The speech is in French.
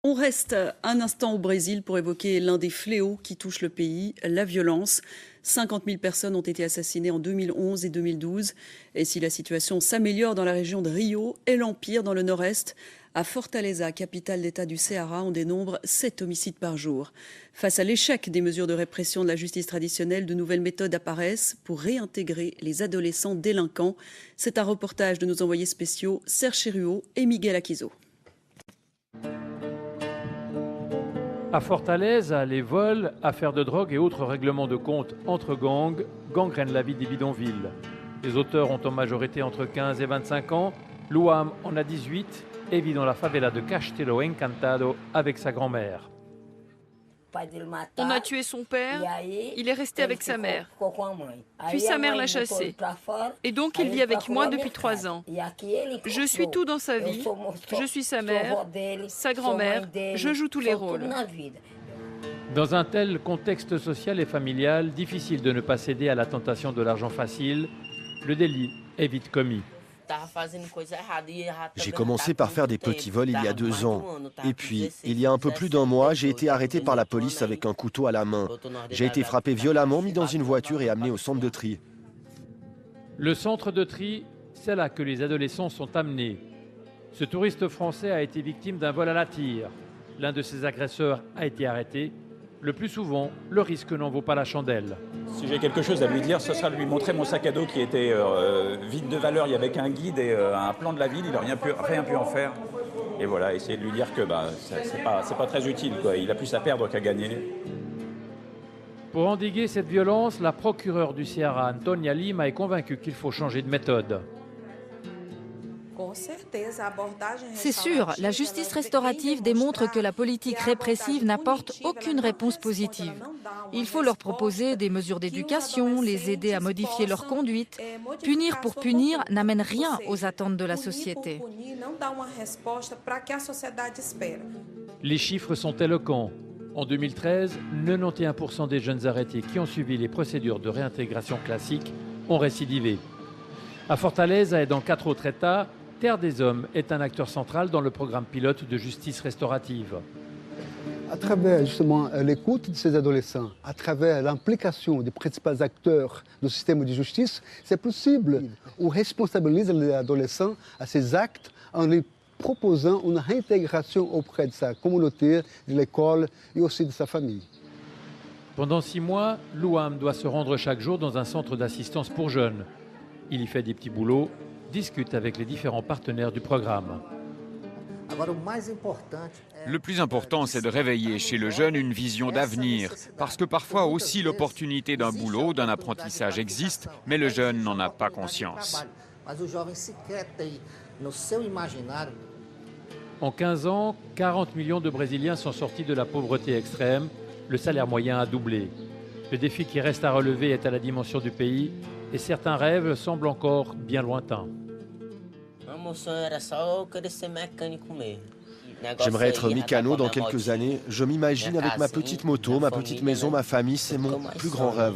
On reste un instant au Brésil pour évoquer l'un des fléaux qui touchent le pays, la violence. 50 000 personnes ont été assassinées en 2011 et 2012. Et si la situation s'améliore dans la région de Rio, elle empire dans le nord-est. À Fortaleza, capitale d'État du Ceará, on dénombre 7 homicides par jour. Face à l'échec des mesures de répression de la justice traditionnelle, de nouvelles méthodes apparaissent pour réintégrer les adolescents délinquants. C'est un reportage de nos envoyés spéciaux Serge Cheruot et Miguel Aquizzo. À Fortaleza, les vols, affaires de drogue et autres règlements de compte entre gangs gangrènent la vie des bidonvilles. Les auteurs ont en majorité entre 15 et 25 ans. Luam en a 18 et vit dans la favela de Castelo Encantado avec sa grand-mère. On a tué son père, il est resté avec sa mère. Puis sa mère l'a chassé. Et donc il vit avec moi depuis 3 ans. Je suis tout dans sa vie. Je suis sa mère, sa grand-mère. Je joue tous les rôles. Dans un tel contexte social et familial, difficile de ne pas céder à la tentation de l'argent facile. Le délit est vite commis. J'ai commencé par faire des petits vols il y a 2 ans. Et puis, il y a un peu plus d'1 mois, j'ai été arrêté par la police avec un couteau à la main. J'ai été frappé violemment, mis dans une voiture et amené au centre de tri. Le centre de tri, c'est là que les adolescents sont amenés. Ce touriste français a été victime d'un vol à la tire. L'un de ses agresseurs a été arrêté. Le plus souvent, le risque n'en vaut pas la chandelle. Si j'ai quelque chose à lui dire, ce sera de lui montrer mon sac à dos qui était vide de valeur. Il y avait qu'un guide et un plan de la ville, il n'a rien pu en faire. Et voilà, essayer de lui dire que c'est pas très utile, quoi. Il a plus à perdre qu'à gagner. Pour endiguer cette violence, la procureure du Ceará, Antonia Lima, est convaincue qu'il faut changer de méthode. C'est sûr, la justice restaurative démontre que la politique répressive n'apporte aucune réponse positive. Il faut leur proposer des mesures d'éducation, les aider à modifier leur conduite. Punir pour punir n'amène rien aux attentes de la société. Les chiffres sont éloquents. En 2013, 91% des jeunes arrêtés qui ont suivi les procédures de réintégration classiques ont récidivé. À Fortaleza et dans 4 autres États, Terre des Hommes est un acteur central dans le programme pilote de justice restaurative. À travers justement l'écoute de ces adolescents, à travers l'implication des principaux acteurs du système de justice, c'est possible. On responsabilise les adolescents à ces actes en lui proposant une réintégration auprès de sa communauté, de l'école et aussi de sa famille. Pendant 6 mois, Luam doit se rendre chaque jour dans un centre d'assistance pour jeunes. Il y fait des petits boulots, discute avec les différents partenaires du programme. Le plus important, c'est de réveiller chez le jeune une vision d'avenir, parce que parfois aussi l'opportunité d'un boulot, d'un apprentissage existe, mais le jeune n'en a pas conscience. En 15 ans, 40 millions de Brésiliens sont sortis de la pauvreté extrême. Le salaire moyen a doublé. Le défi qui reste à relever est à la dimension du pays et certains rêves semblent encore bien lointains. J'aimerais être mécano dans quelques années. Je m'imagine avec ma petite moto, ma petite maison, ma famille, c'est mon plus grand rêve.